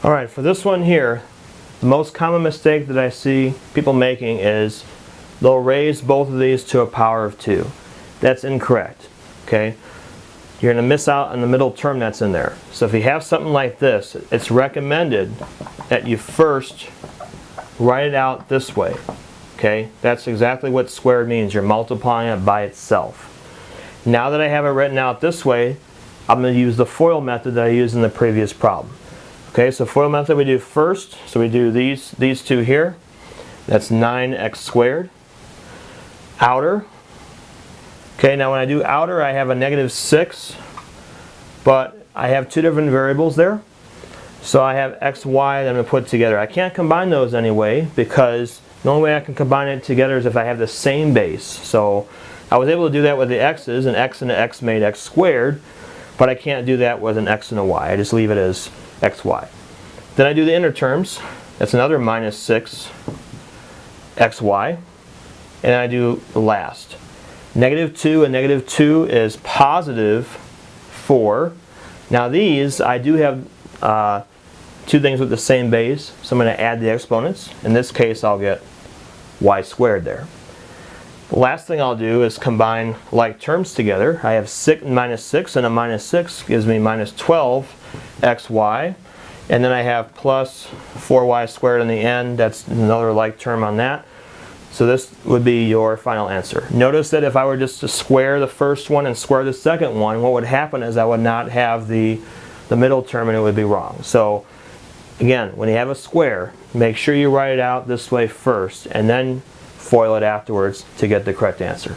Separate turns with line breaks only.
Alright, for this one here, the most common mistake that I see people making is they'll raise both of these to a power of 2. That's incorrect. Okay? You're going to miss out on the middle term that's in there. So if you have something like this, it's recommended that you first write it out this way. Okay? That's exactly what squared means. You're multiplying it by itself. Now that I have it written out this way, I'm going to use the FOIL method that I used in the previous problem. Okay, so FOIL method we do first. So we do these two here. That's 9x squared. Outer. Okay, now when I do outer, I have a -6, but I have two different variables there. So I have x, y that I'm going to put together. I can't combine those anyway because the only way I can combine it together is if I have the same base. So I was able to do that with the x's, and an x made x squared, but I can't do that with an x and a y. I just leave it as xy. Then I do the inner terms. That's another -6 xy. And I do the last. -2 and -2 is +4. Now these, I do have two things with the same base, so I'm going to add the exponents. In this case, I'll get y squared there. The last thing I'll do is combine like terms together. I have -6 and a -6 gives me -12 xy. And then I have plus 4y squared in the end. That's another like term on that. So this would be your final answer. Notice that if I were just to square the first one and square the second one, what would happen is I would not have the middle term and it would be wrong. So again, when you have a square, make sure you write it out this way first and then FOIL it afterwards to get the correct answer.